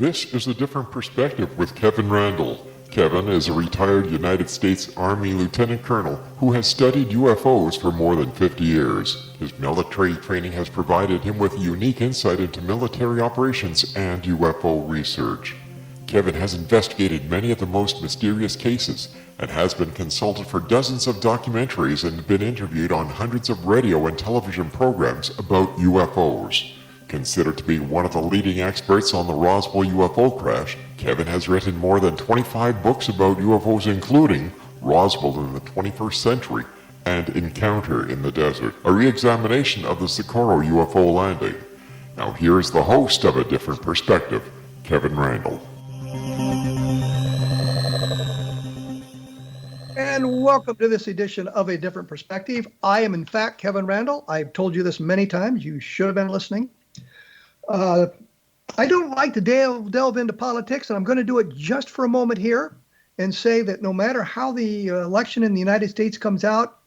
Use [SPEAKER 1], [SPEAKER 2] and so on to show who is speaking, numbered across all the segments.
[SPEAKER 1] This is A Different Perspective with Kevin Randle. Kevin is a retired United States Army Lieutenant Colonel who has studied UFOs for more than 50 years. His military training has provided him with unique insight into military operations and UFO research. Kevin has investigated many of the most mysterious cases and has been consulted for dozens of documentaries and been interviewed on hundreds of radio and television programs about UFOs. Considered to be one of the leading experts on the Roswell UFO crash, Kevin has written more than 25 books about UFOs, including Roswell in the 21st Century and Encounter in the Desert, a re-examination of the Socorro UFO landing. Now here's the host of A Different Perspective, Kevin Randle.
[SPEAKER 2] And welcome to this edition of A Different Perspective. I am, in fact, Kevin Randle. I've told you this many times. You should have been listening. I don't like to delve into politics, and I'm going to do it just for a moment here and say that no matter how the election in the United States comes out,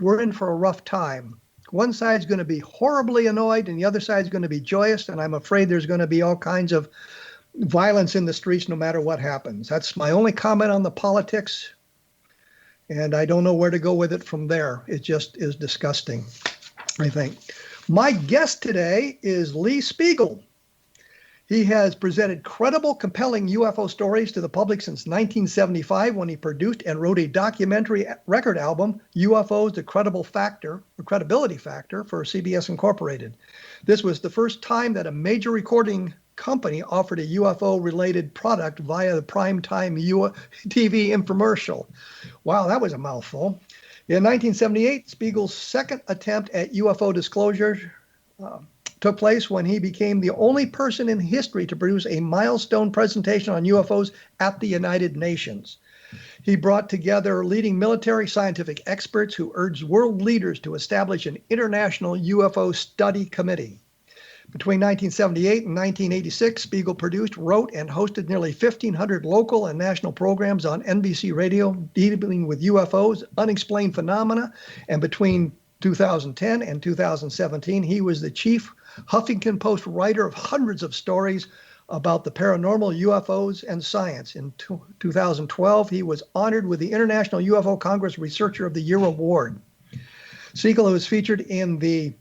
[SPEAKER 2] we're in for a rough time. One side's going to be horribly annoyed, and the other side's going to be joyous, and I'm afraid there's going to be all kinds of violence in the streets no matter what happens. That's my only comment on the politics, and I don't know where to go with it from there. It just is disgusting, I think. My guest today is Lee Speigel. He has presented credible, compelling UFO stories to the public since 1975 when he produced and wrote a documentary record album, UFOs, the Credibility Factor for CBS Incorporated. This was the first time that a major recording company offered a UFO-related product via the primetime TV infomercial. Wow, that was a mouthful. In 1978, Speigel's second attempt at UFO disclosure took place when he became the only person in history to produce a milestone presentation on UFOs at the United Nations. He brought together leading military scientific experts who urged world leaders to establish an international UFO study committee. Between 1978 and 1986, Speigel produced, wrote, and hosted nearly 1,500 local and national programs on NBC Radio dealing with UFOs, unexplained phenomena, and between 2010 and 2017, he was the chief Huffington Post writer of hundreds of stories about the paranormal, UFOs, and science. In 2012, he was honored with the International UFO Congress Researcher of the Year Award. Speigel was featured in the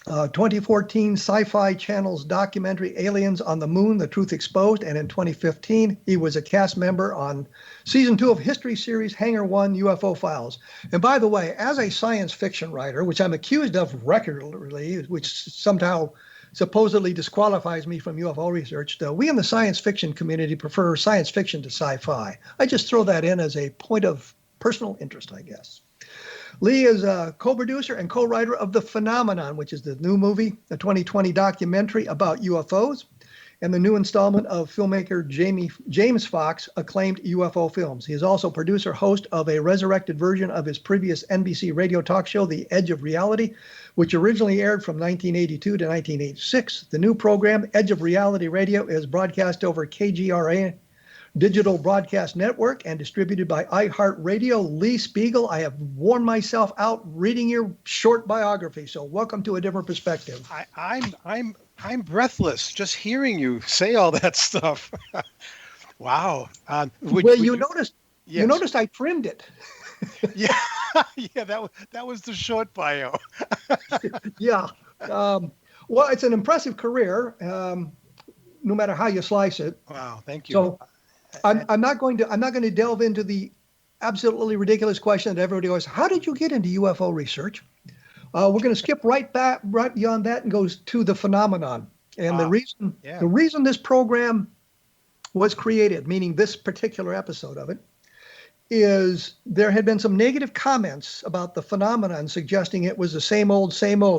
[SPEAKER 2] 2014 Sci-Fi Channel's documentary Aliens on the Moon, The Truth Exposed, and in 2015, he was a cast member on Season 2 of History series Hangar 1 UFO Files. And by the way, as a science fiction writer, which I'm accused of regularly, which somehow supposedly disqualifies me from UFO research, though we in the science fiction community prefer science fiction to sci-fi. I just throw that in as a point of personal interest, I guess. Lee is a co-producer and co-writer of The Phenomenon, which is the new movie, a 2020 documentary about UFOs, and the new installment of filmmaker James Fox acclaimed UFO films. He is also producer, host of a resurrected version of his previous NBC radio talk show, The Edge of Reality, which originally aired from 1982 to 1986. The new program, Edge of Reality Radio, is broadcast over KGRA Digital Broadcast Network and distributed by iHeartRadio. Lee Speigel, I have worn myself out reading your short biography, so welcome to A Different Perspective.
[SPEAKER 3] I'm breathless just hearing you say all that stuff. Wow.
[SPEAKER 2] You noticed I trimmed it.
[SPEAKER 3] Yeah, yeah, that was the short bio.
[SPEAKER 2] Yeah. Well, it's an impressive career, no matter how you slice it.
[SPEAKER 3] Wow, thank you.
[SPEAKER 2] So I'm not going to delve into the absolutely ridiculous question that everybody always, how did you get into UFO research? We're going to skip right beyond that and go to The Phenomenon. And the reason this program was created, meaning this particular episode of it, is there had been some negative comments about The Phenomenon suggesting it was the same old,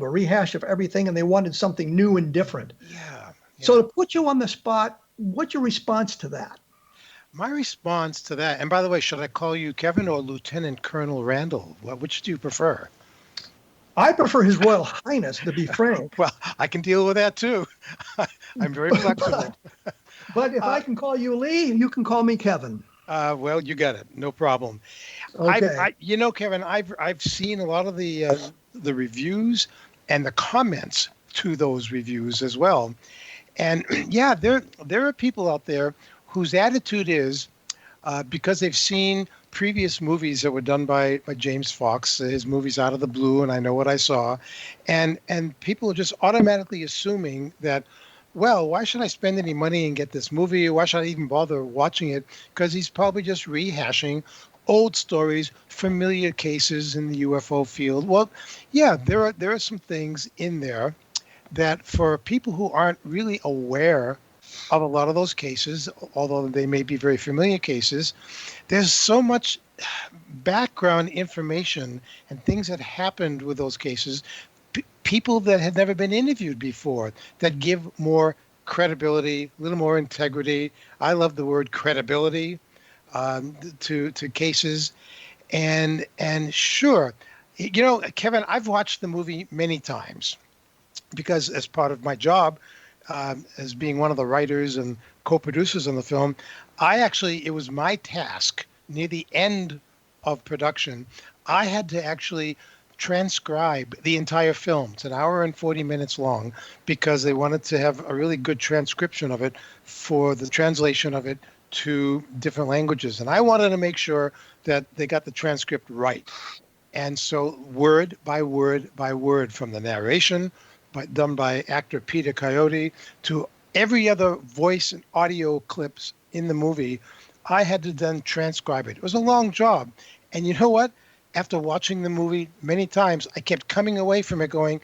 [SPEAKER 2] a rehash of everything, and they wanted something new and different.
[SPEAKER 3] Yeah.
[SPEAKER 2] So to put you on the spot, what's your response to that?
[SPEAKER 3] My response to that, and by the way, should I call you Kevin or Lieutenant Colonel Randle? Which do you prefer?
[SPEAKER 2] I prefer His Royal Highness, to be frank.
[SPEAKER 3] Well, I can deal with that too. I'm very flexible.
[SPEAKER 2] But if I can call you Lee, you can call me Kevin.
[SPEAKER 3] Well, you got it. No problem.
[SPEAKER 2] Okay.
[SPEAKER 3] Kevin, I've seen a lot of the reviews and the comments to those reviews as well. And yeah, there are people out there whose attitude is because they've seen previous movies that were done by James Fox, his movies Out of the Blue, and I Know What I Saw, and people are just automatically assuming that, well, why should I spend any money and get this movie? Why should I even bother watching it? Because he's probably just rehashing old stories, familiar cases in the UFO field. Well, yeah, there are some things in there that for people who aren't really aware of a lot of those cases, although they may be very familiar cases, there's so much background information and things that happened with those cases, people that had never been interviewed before, that give more credibility, a little more integrity. I love the word credibility to cases. And sure, Kevin, I've watched the movie many times because as part of my job, as being one of the writers and co-producers on the film, it was my task near the end of production. I had to actually transcribe the entire film. It's an hour and 40 minutes long because they wanted to have a really good transcription of it for the translation of it to different languages. And I wanted to make sure that they got the transcript right. And so word by word by word, from the narration done by actor Peter Coyote to every other voice and audio clips in the movie, I had to then transcribe it. It was a long job. And you know what? After watching the movie many times, I kept coming away from it going,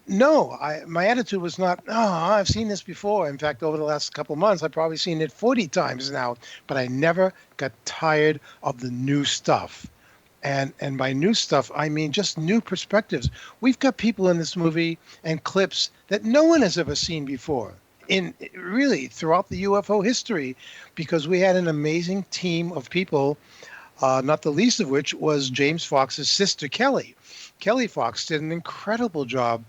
[SPEAKER 3] no, my attitude was not, oh, I've seen this before. In fact, over the last couple of months, I've probably seen it 40 times now, but I never got tired of the new stuff. And by new stuff, I mean just new perspectives. We've got people in this movie and clips that no one has ever seen before in really throughout the UFO history, because we had an amazing team of people, not the least of which was James Fox's sister, Kelly. Kelly Fox did an incredible job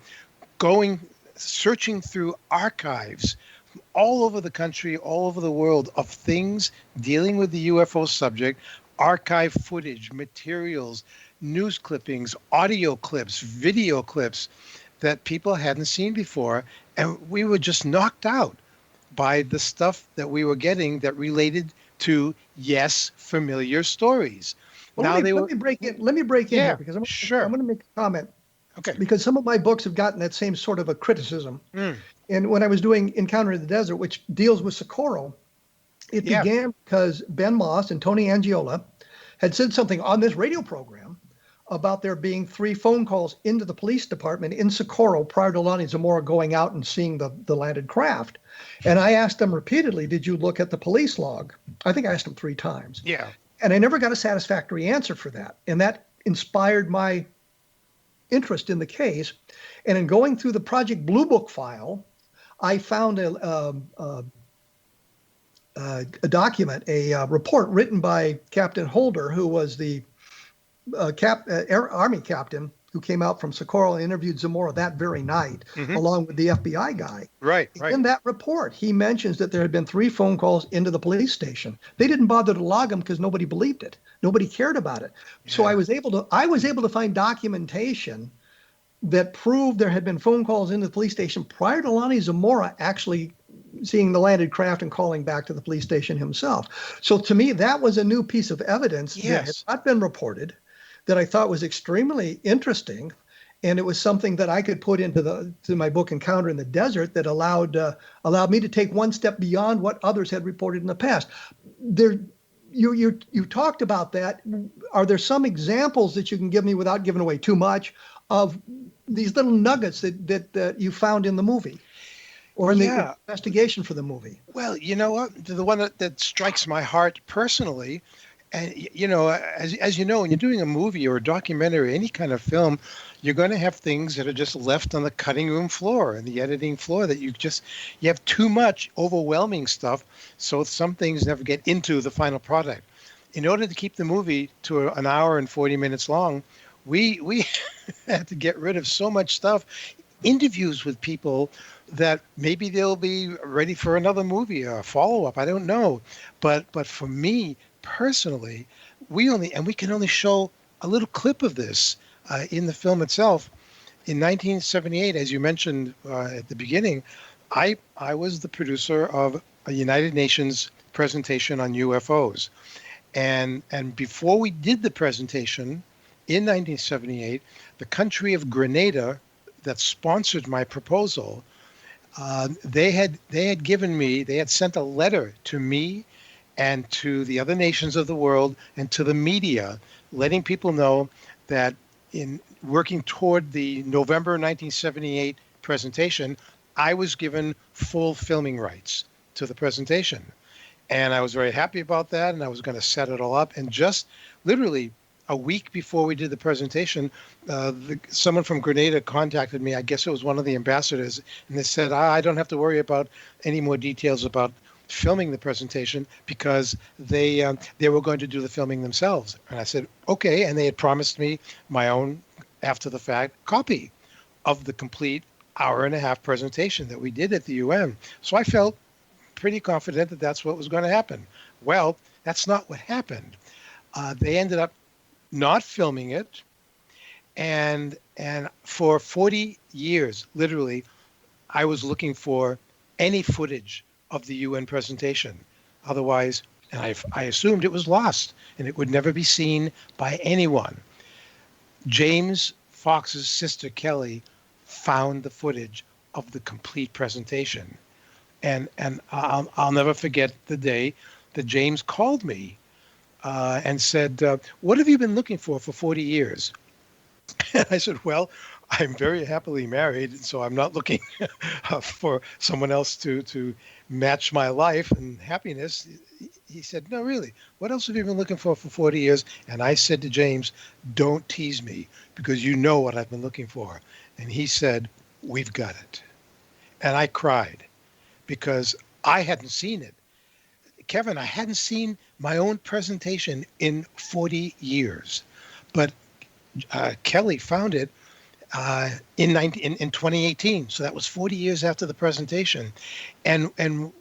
[SPEAKER 3] searching through archives all over the country, all over the world of things dealing with the UFO subject, archive footage, materials, news clippings, audio clips, video clips that people hadn't seen before. And we were just knocked out by the stuff that we were getting that related to, yes, familiar stories.
[SPEAKER 2] Well, let me break in here because I'm going to make a comment.
[SPEAKER 3] Okay.
[SPEAKER 2] Because some of my books have gotten that same sort of a criticism. And when I was doing Encounter in the Desert, which deals with Socorro, it began because Ben Moss and Tony Angiola had said something on this radio program about there being 3 phone calls into the police department in Socorro prior to Lonnie Zamora going out and seeing the landed craft. And I asked them repeatedly, did you look at the police log? I think I asked them 3 times.
[SPEAKER 3] Yeah.
[SPEAKER 2] And I never got a satisfactory answer for that. And that inspired my interest in the case. And in going through the Project Blue Book file, I found a document, a report written by Captain Holder, who was the Army captain who came out from Socorro and interviewed Zamora that very night, along with the FBI guy.
[SPEAKER 3] Right.
[SPEAKER 2] In that report, he mentions that there had been 3 phone calls into the police station. They didn't bother to log them because nobody believed it. Nobody cared about it. Yeah. So I was able to find documentation that proved there had been phone calls into the police station prior to Lonnie Zamora actually seeing the landed craft and calling back to the police station himself. So to me, that was a new piece of evidence that had not been reported, that I thought was extremely interesting. And it was something that I could put into my book Encounter in the Desert that allowed me to take one step beyond what others had reported in the past. You talked about that. Are there some examples that you can give me without giving away too much of these little nuggets that you found in the movie or in the investigation for the movie?
[SPEAKER 3] Well, you know what? The one that strikes my heart personally, and as you know, when you're doing a movie or a documentary, any kind of film, you're going to have things that are just left on the cutting room floor and the editing floor that you have too much overwhelming stuff. So some things never get into the final product. In order to keep the movie to an hour and 40 minutes long, we had to get rid of so much stuff. Interviews with people that maybe they'll be ready for another movie or a follow-up. I don't know. But for me personally, we can only show a little clip of this in the film itself. In 1978, as you mentioned at the beginning, I was the producer of a United Nations presentation on UFOs. And before we did the presentation in 1978, the country of Grenada that sponsored my proposal, they had sent a letter to me and to the other nations of the world and to the media, letting people know that in working toward the November 1978 presentation, I was given full filming rights to the presentation. And I was very happy about that, and I was going to set it all up. And just literally a week before we did the presentation, someone from Grenada contacted me. I guess it was one of the ambassadors, and they said, I don't have to worry about any more details about filming the presentation because they were going to do the filming themselves. And I said, okay. And they had promised me my own, after the fact, copy of the complete hour-and-a-half presentation that we did at the UN. So I felt pretty confident that that's what was going to happen. Well, that's not what happened. They ended up not filming it, and for 40 years, literally, I was looking for any footage of the UN presentation. Otherwise, and I assumed it was lost and it would never be seen by anyone. James Fox's sister Kelly found the footage of the complete presentation. And I'll never forget the day that James called me and said, what have you been looking for 40 years? And I said, well, I'm very happily married, so I'm not looking for someone else to match my life and happiness. He said, no, really, what else have you been looking for 40 years? And I said to James, don't tease me because you know what I've been looking for. And he said, we've got it. And I cried because I hadn't seen it. Kevin, I hadn't seen my own presentation in 40 years, but Kelly found it in 2018. So that was 40 years after the presentation. And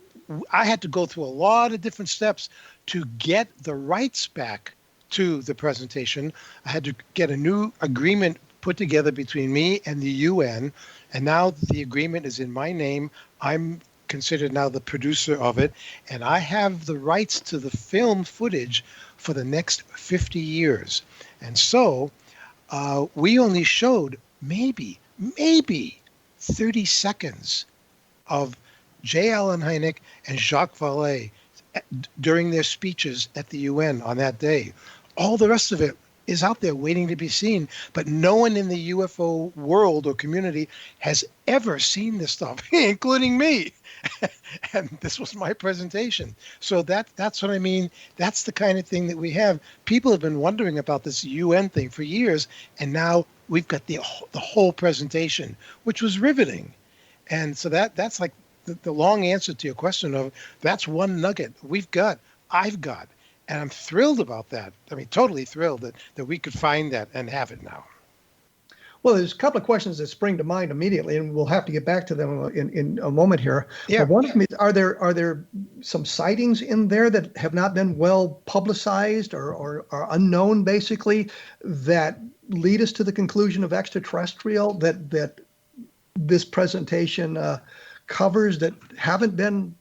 [SPEAKER 3] I had to go through a lot of different steps to get the rights back to the presentation. I had to get a new agreement put together between me and the UN. And now the agreement is in my name. I'm considered now the producer of it. And I have the rights to the film footage for the next 50 years. And so we only showed maybe 30 seconds of J. Allen Hynek and Jacques Vallée during their speeches at the UN on that day. All the rest of it is out there waiting to be seen, but no one in the UFO world or community has ever seen this stuff, including me. And this was my presentation. So that's what I mean. That's the kind of thing that we have. People have been wondering about this UN thing for years, and now we've got the whole presentation, which was riveting. And so that's like the long answer to your question of that's one nugget I've got. And I'm thrilled about that. I mean, totally thrilled that we could find that and have it now.
[SPEAKER 2] Well, there's a couple of questions that spring to mind immediately, and we'll have to get back to them in a moment here.
[SPEAKER 3] Yeah.
[SPEAKER 2] But one of them is, are there some sightings in there that have not been well publicized or are unknown, basically, that lead us to the conclusion of extraterrestrial that this presentation covers that haven't been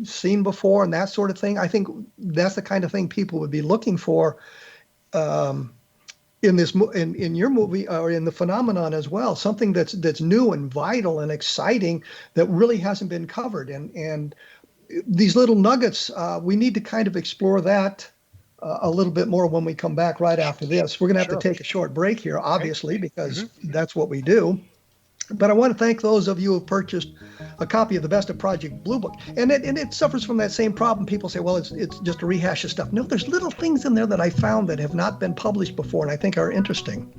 [SPEAKER 2] seen before and that sort of thing? I think that's the kind of thing people would be looking for in your movie or in the phenomenon as well. Something that's new and vital and exciting that really hasn't been covered. And these little nuggets, we need to kind of explore that a little bit more when we come back right after this. We're going to have to take a short break here, obviously, because that's what we do. But I want to thank those of you who purchased a copy of the Best of Project Blue Book. And it suffers from that same problem. People say, well, it's just a rehash of stuff. No, there's little things in there that I found that have not been published before and I think are interesting.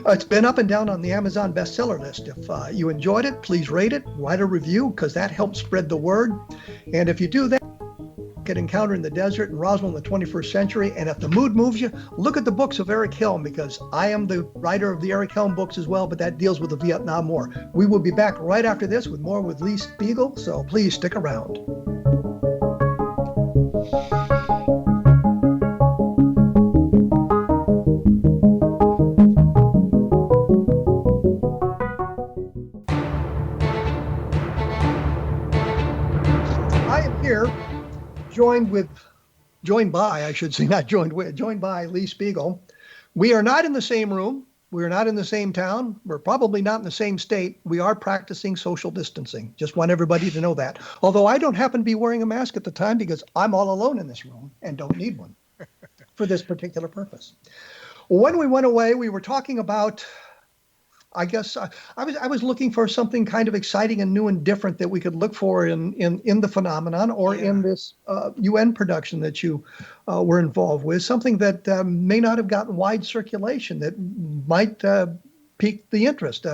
[SPEAKER 2] It's been up and down on the Amazon bestseller list. If you enjoyed it, please rate it, write a review, because that helps spread the word. And if you do that, at Encounter in the Desert and Roswell in the 21st Century. And if the mood moves you, look at the books of Eric Helm, because I am the writer of the Eric Helm books as well, but that deals with the Vietnam War. We will be back right after this with more with Lee Speigel, so please stick around. here, joined by, I should say, not joined with, joined by Lee Speigel. We are not in the same room. We are not in the same town. We're probably not in the same state. We are practicing social distancing. Just want everybody to know that. Although I don't happen to be wearing a mask at the time because I'm all alone in this room and don't need one for this particular purpose. When we went away, we were talking about, I guess I was looking for something kind of exciting and new and different that we could look for in the phenomenon or in this UN production that you were involved with, something that may not have gotten wide circulation that might pique the interest,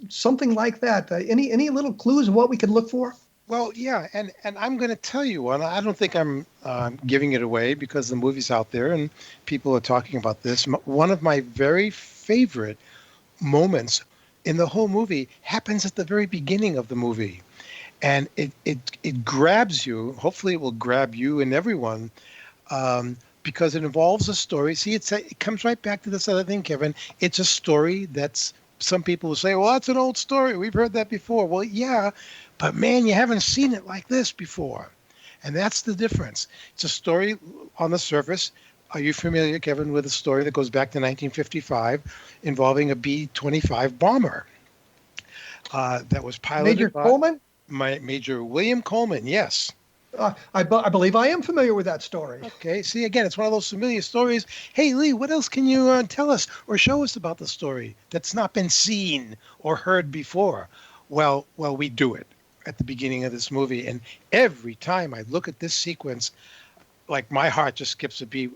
[SPEAKER 2] something like that. Any little clues of what we could look for?
[SPEAKER 3] Well, yeah, and I'm going to tell you one. I don't think I'm giving it away because the movie's out there and people are talking about this. One of my very favorite moments in the whole movie happens at the very beginning of the movie, and it grabs you. Hopefully it will grab you and everyone, because it involves a story. See, it comes right back to this other thing, Kevin. It's a story that's, some people will say, well, that's an old story, we've heard that before. Well, yeah, but man, you haven't seen it like this before, and that's the difference. It's a story on the surface. Are you familiar, Kevin, with a story that goes back to 1955 involving a B-25 bomber that was piloted
[SPEAKER 2] Major
[SPEAKER 3] by
[SPEAKER 2] Coleman?
[SPEAKER 3] Major William Coleman, yes.
[SPEAKER 2] I believe I am familiar with that story.
[SPEAKER 3] Okay, see, again, it's one of those familiar stories. Hey, Lee, what else can you tell us or show us about the story that's not been seen or heard before? Well, we do it at the beginning of this movie, and every time I look at this sequence, like my heart just skips a beat.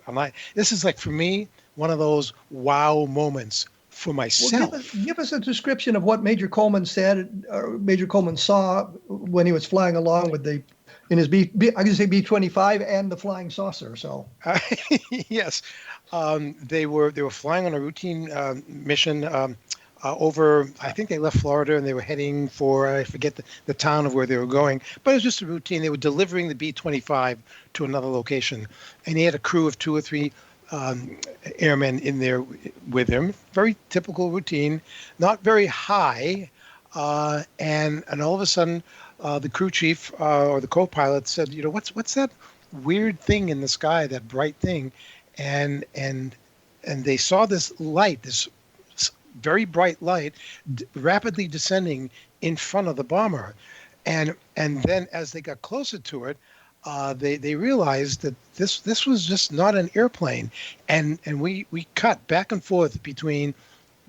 [SPEAKER 3] This is like, for me, one of those wow moments for myself.
[SPEAKER 2] Well, give us a description of what Major Coleman said, or Major Coleman saw when he was flying along with in his B-25 and the flying saucer. So
[SPEAKER 3] yes, they were flying on a routine mission over, I think they left Florida and they were heading for, I forget the town of where they were going, but it was just a routine. They were delivering the B-25 to another location, and he had a crew of 2 or 3 airmen in there with him. Very typical routine, not very high, and all of a sudden, the crew chief or the co-pilot said, what's that weird thing in the sky, that bright thing, and they saw this light, this very bright light rapidly descending in front of the bomber, and then as they got closer to it, they realized that this was just not an airplane, and we cut back and forth between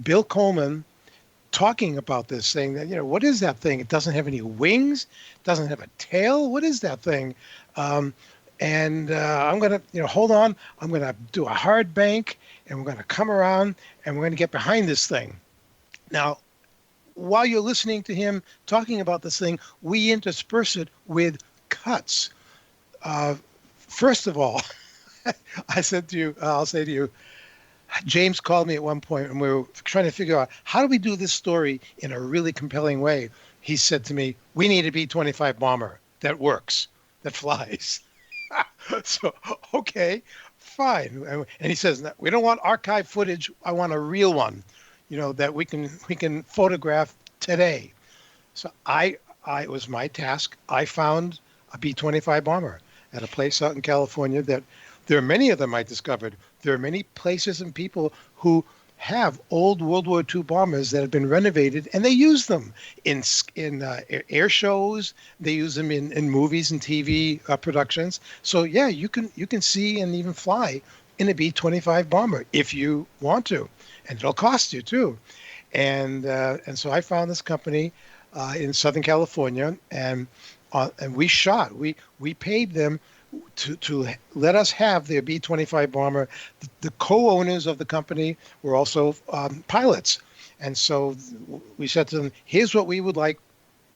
[SPEAKER 3] Bill Coleman talking about this, saying that, what is that thing? It doesn't have any wings, doesn't have a tail. What is that thing? I'm going to, hold on. I'm going to do a hard bank, and we're going to come around, and we're going to get behind this thing. Now, while you're listening to him talking about this thing, we intersperse it with cuts. First of all, I'll say to you, James called me at one point, and we were trying to figure out, how do we do this story in a really compelling way? He said to me, we need a B-25 bomber that works, that flies. So, okay, fine. And he says, we don't want archive footage. I want a real one, that we can photograph today. So it was my task. I found a B-25 bomber at a place out in California that there are many of them I discovered. There are many places and people who have old World War II bombers that have been renovated, and they use them in air shows. They use them in movies and TV productions. So yeah, you can see and even fly in a B-25 bomber if you want to, and it'll cost you too. And so I found this company in Southern California, and we paid them to let us have their B-25 bomber. The co-owners of the company were also pilots. And so we said to them, here's what we would like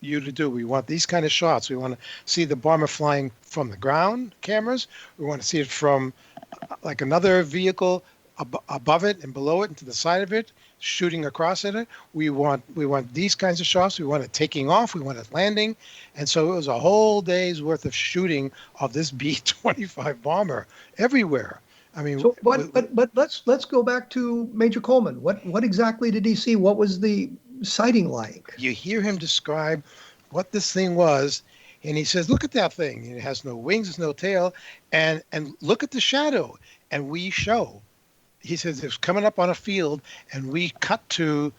[SPEAKER 3] you to do. We want these kind of shots. We want to see the bomber flying from the ground cameras. We want to see it from like another vehicle above it and below it and to the side of it, shooting across at it. We want these kinds of shots. We want it taking off. We want it landing. And so it was a whole day's worth of shooting of this B-25 bomber everywhere. I mean,
[SPEAKER 2] so, but let's go back to Major Coleman. What exactly did he see? What was the sighting like?
[SPEAKER 3] You hear him describe what this thing was. And he says, look at that thing. It has no wings, it's no tail. And look at the shadow. And we show. He says it's coming up on a field, and we cut to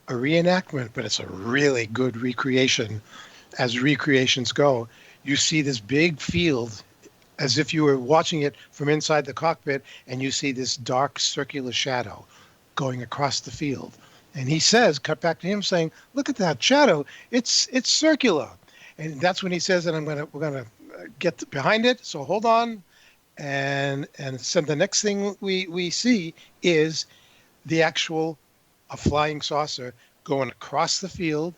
[SPEAKER 3] a reenactment, but it's a really good recreation as recreations go. You see this big field as if you were watching it from inside the cockpit, and you see this dark circular shadow going across the field. And he says, cut back to him saying, look at that shadow. It's circular. And that's when he says, and we're gonna get behind it. So hold on. And so the next thing we see is the actual a flying saucer going across the field.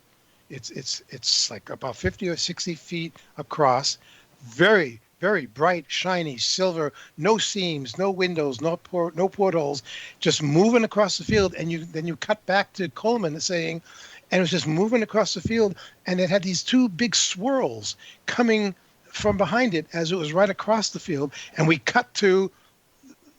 [SPEAKER 3] It's like about 50 or 60 feet across. Very, very bright, shiny, silver, no seams, no windows, no portholes, just moving across the field. And then you cut back to Coleman saying, and it was just moving across the field, and it had these two big swirls coming from behind it as it was right across the field. And we cut to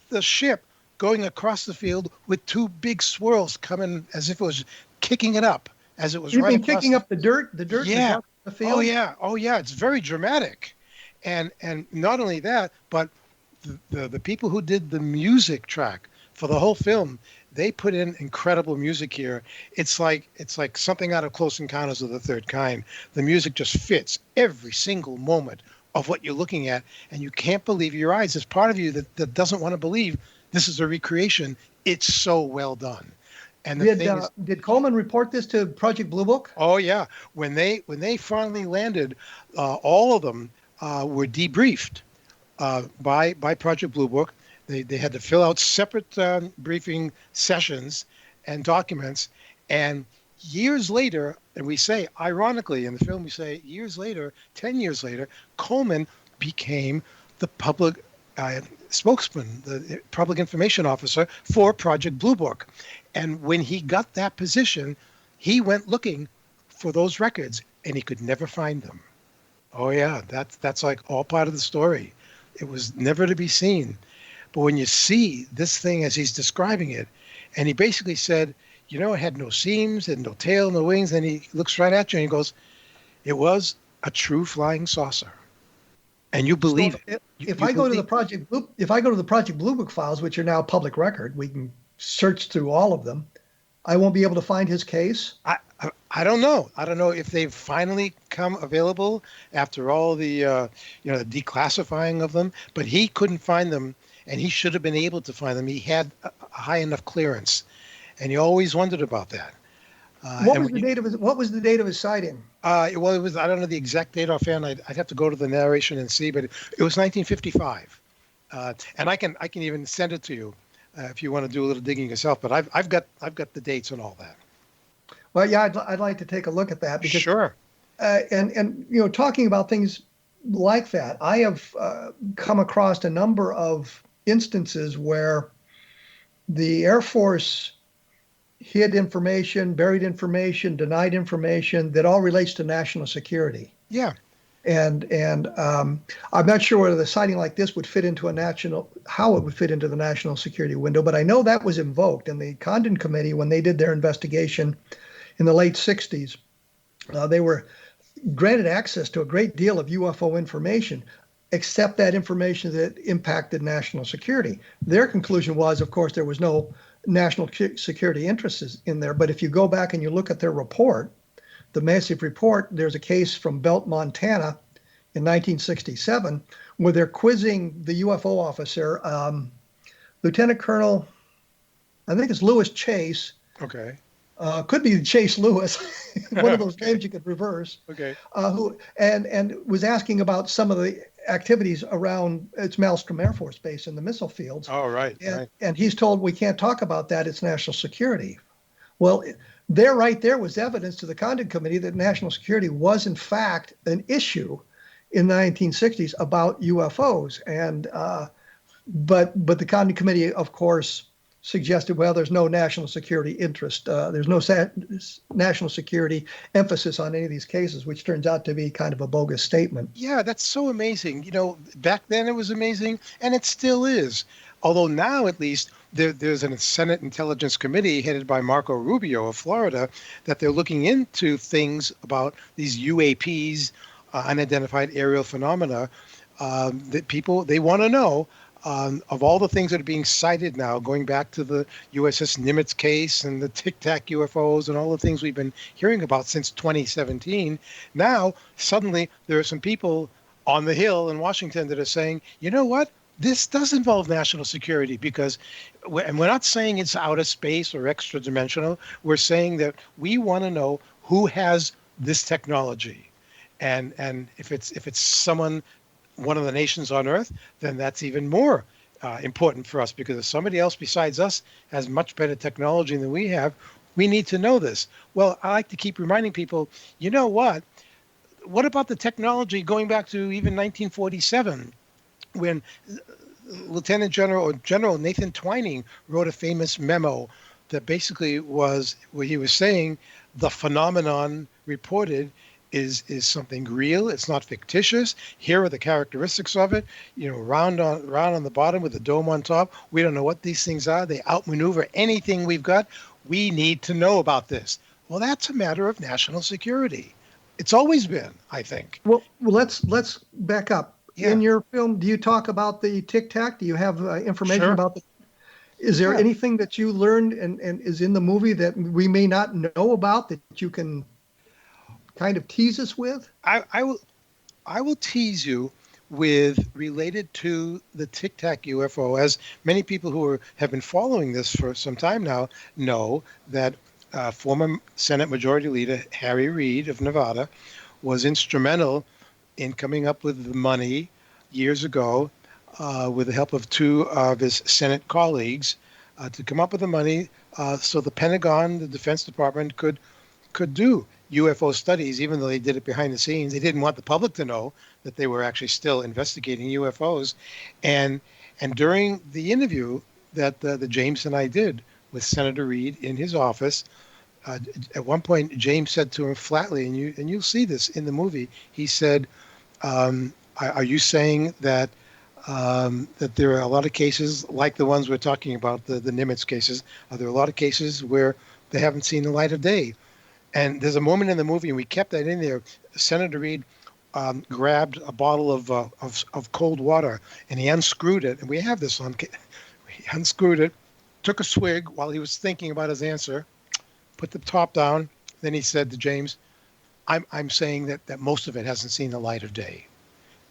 [SPEAKER 3] the ship going across the field with two big swirls coming as if it was kicking it up as it was
[SPEAKER 2] You've
[SPEAKER 3] right
[SPEAKER 2] been
[SPEAKER 3] across
[SPEAKER 2] kicking up the dirt,
[SPEAKER 3] yeah.
[SPEAKER 2] The field.
[SPEAKER 3] Oh yeah, it's very dramatic. And not only that, but the people who did the music track for the whole film, they put in incredible music here. It's like something out of Close Encounters of the Third Kind. The music just fits every single moment of what you're looking at, and you can't believe your eyes. There's part of you that doesn't want to believe this is a recreation. It's so well done. And
[SPEAKER 2] did Coleman report this to Project Blue Book?
[SPEAKER 3] Oh yeah, when they finally landed, all of them were debriefed by Project Blue Book. They had to fill out separate briefing sessions and documents. And years later, and we say, ironically, in the film, we say years later, 10 years later, Coleman became the public spokesman, the public information officer for Project Blue Book. And when he got that position, he went looking for those records, and he could never find them. Oh yeah, that's like all part of the story. It was never to be seen. But when you see this thing as he's describing it, and he basically said, it had no seams and no tail, no wings, and he looks right at you and he goes, it was a true flying saucer. And you believe it.
[SPEAKER 2] If I go to the Project Blue Book files, which are now public record, we can search through all of them. I won't be able to find his case.
[SPEAKER 3] I don't know. I don't know if they've finally come available after all the declassifying of them, but he couldn't find them, and he should have been able to find them. He had a high enough clearance, and he always wondered about that.
[SPEAKER 2] What was the date of his sighting?
[SPEAKER 3] Well, it was, I don't know the exact date offhand. I'd have to go to the narration and see, but it was 1955. And I can even send it to you if you want to do a little digging yourself. But I've got the dates and all that.
[SPEAKER 2] Well, yeah, I'd like to take a look at that because
[SPEAKER 3] sure.
[SPEAKER 2] And talking about things like that, I have come across a number of instances where the Air Force hid information, buried information, denied information that all relates to national security.
[SPEAKER 3] Yeah.
[SPEAKER 2] And I'm not sure whether the sighting like this would fit into how it would fit into the national security window, but I know that was invoked. And the Condon Committee, when they did their investigation in the late 60s, they were granted access to a great deal of UFO information, except that information that impacted national security. Their conclusion was, of course, there was no national security interests in there. But if you go back and you look at their report, the massive report, there's a case from Belt, Montana in 1967, where they're quizzing the UFO officer, Lieutenant Colonel, I think it's Lewis Chase.
[SPEAKER 3] Okay.
[SPEAKER 2] Could be Chase Lewis, one of those names you could reverse.
[SPEAKER 3] Okay.
[SPEAKER 2] Who was asking about some of the activities around its Maelstrom Air Force Base in the missile fields.
[SPEAKER 3] Oh, right.
[SPEAKER 2] And he's told we can't talk about that. It's national security. Well, right there was evidence to the Condon Committee that national security was in fact an issue in the 1960s about UFOs. And but the Condon Committee, of course, suggested, well, there's no national security interest. There's no national security emphasis on any of these cases, which turns out to be kind of a bogus statement.
[SPEAKER 3] Yeah, that's so amazing. Back then it was amazing, and it still is. Although now, at least, there's a Senate Intelligence Committee headed by Marco Rubio of Florida that they're looking into things about these UAPs, unidentified aerial phenomena, that people, they want to know, of all the things that are being cited now, going back to the USS Nimitz case and the Tic Tac UFOs and all the things we've been hearing about since 2017. Now, suddenly, there are some people on the Hill in Washington that are saying, you know what? This does involve national security, because, and we're not saying it's out of space or extra dimensional. We're saying that we want to know who has this technology, and if it's someone, one of the nations on Earth, then that's even more important for us, because if somebody else besides us has much better technology than we have, we need to know this. Well, I like to keep reminding people, you know what? What about the technology going back to even 1947, when Lieutenant General or General Nathan Twining wrote a famous memo that basically was where he was saying the phenomenon reported is something real. It's not fictitious. Here are the characteristics of it. Round on the bottom with the dome on top. We don't know what these things are. They outmaneuver anything we've got. We need to know about this. Well, that's a matter of national security. It's always been, I think.
[SPEAKER 2] Well, let's back up.
[SPEAKER 3] Yeah.
[SPEAKER 2] In your film, do you talk about the Tic Tac? Do you have information
[SPEAKER 3] Sure.
[SPEAKER 2] about the? Is there
[SPEAKER 3] Yeah.
[SPEAKER 2] anything that you learned and is in the movie that we may not know about that you can kind of tease us with?
[SPEAKER 3] I will tease you with, related to the Tic Tac UFO, as many people who have been following this for some time now know that former Senate Majority Leader Harry Reid of Nevada was instrumental in coming up with the money years ago, with the help of two of his Senate colleagues, to come up with the money so the Pentagon, the Defense Department, could do UFO studies, even though they did it behind the scenes. They didn't want the public to know that they were actually still investigating UFOs. And during the interview that the James and I did with Senator Reid in his office, at one point James said to him flatly, and you'll see this in the movie, he said, are you saying that that there are a lot of cases like the ones we're talking about, the Nimitz cases? Are there a lot of cases where they haven't seen the light of day? And there's a moment in the movie, and we kept that in there. Senator Reid grabbed a bottle of cold water, and he unscrewed it. And we have this on. He unscrewed it, took a swig while he was thinking about his answer, put the top down. Then he said to James, I'm saying that most of it hasn't seen the light of day.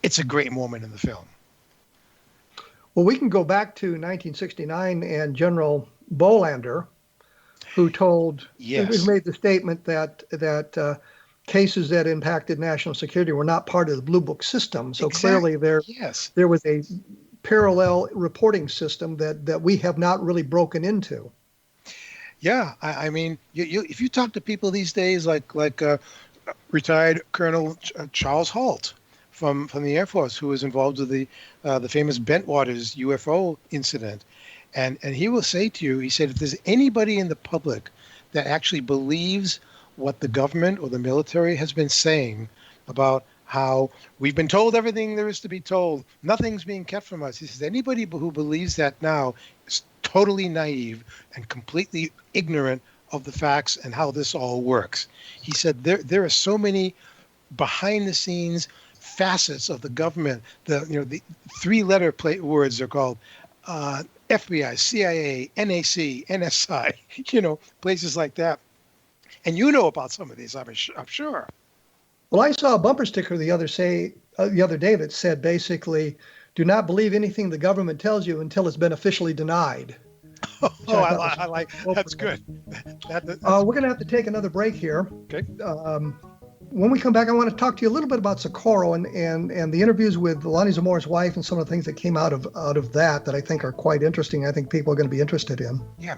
[SPEAKER 3] It's a great moment in the film.
[SPEAKER 2] Well, we can go back to 1969 and General Bolander, who told,
[SPEAKER 3] Yes.
[SPEAKER 2] who made the statement that cases that impacted national security were not part of the Blue Book system. So
[SPEAKER 3] Exactly.
[SPEAKER 2] clearly
[SPEAKER 3] Yes.
[SPEAKER 2] there was a parallel reporting system that we have not really broken into.
[SPEAKER 3] Yeah, I mean, if you talk to people these days, like retired Colonel Charles Halt from the Air Force, who was involved with the famous Bentwaters UFO incident, and he will say to you, he said, if there's anybody in the public that actually believes what the government or the military has been saying about how we've been told everything there is to be told, nothing's being kept from us, he says, anybody who believes that now is totally naive and completely ignorant of the facts and how this all works. He said there are so many behind the scenes facets of the government. The three-letter words are called FBI, CIA, NAC, NSI, places like that. And you know about some of these, I'm sure.
[SPEAKER 2] Well, I saw a bumper sticker the other day that said basically, do not believe anything the government tells you until it's been officially denied.
[SPEAKER 3] I like that's good. That's
[SPEAKER 2] we're going to have to take another break here.
[SPEAKER 3] okay.
[SPEAKER 2] When we come back, I want to talk to you a little bit about Socorro and the interviews with Lonnie Zamora's wife and some of the things that came out of that I think are quite interesting. I think people are going to be interested in.
[SPEAKER 3] Yeah.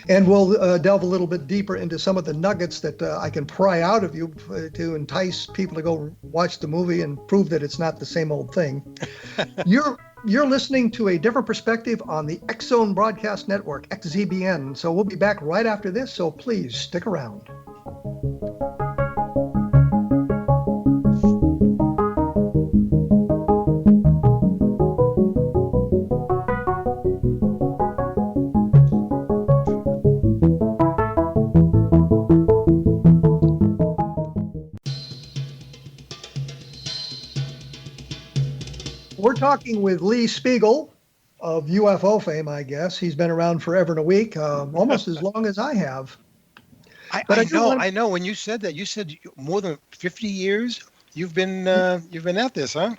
[SPEAKER 2] And we'll delve a little bit deeper into some of the nuggets that I can pry out of you to entice people to go watch the movie and prove that it's not the same old thing. You're listening to a different perspective on the X Zone Broadcast Network, XZBN. So we'll be back right after this, so please stick around. We're talking with Lee Speigel of UFO fame, I guess. He's been around forever and a week, almost as long as I have. But I do want
[SPEAKER 3] I know. When you said that, you said more than 50 years. You've been at this, huh?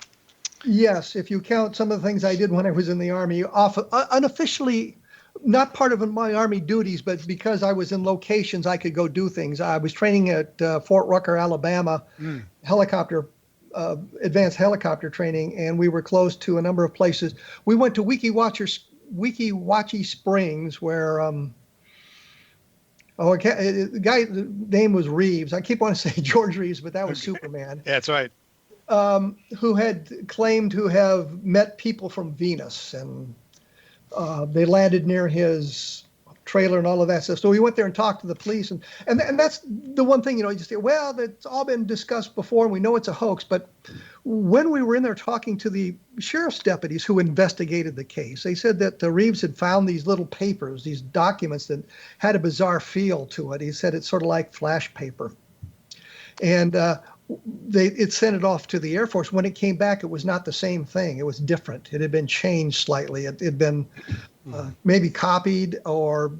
[SPEAKER 2] Yes, if you count some of the things I did when I was in the Army, unofficially, not part of my Army duties, but because I was in locations, I could go do things. I was training at Fort Rucker, Alabama, helicopter, advanced helicopter training, and we were close to a number of places. We went to Weeki Wachee Springs, where the guy, the name was Reeves. I keep wanting to say George Reeves, but that was Superman.
[SPEAKER 3] Yeah, that's right.
[SPEAKER 2] Who had claimed to have met people from Venus, and they landed near his trailer and all of that stuff. So we went there and talked to the police, and that's the one thing, you just say, well, that's all been discussed before, and we know it's a hoax. But when we were in there talking to the sheriff's deputies who investigated the case, they said that Reeves had found these little papers, these documents that had a bizarre feel to it. He said it's sort of like flash paper, and it sent it off to the Air Force. When it came back, it was not the same thing. It was different. It had been changed slightly. It had been maybe copied or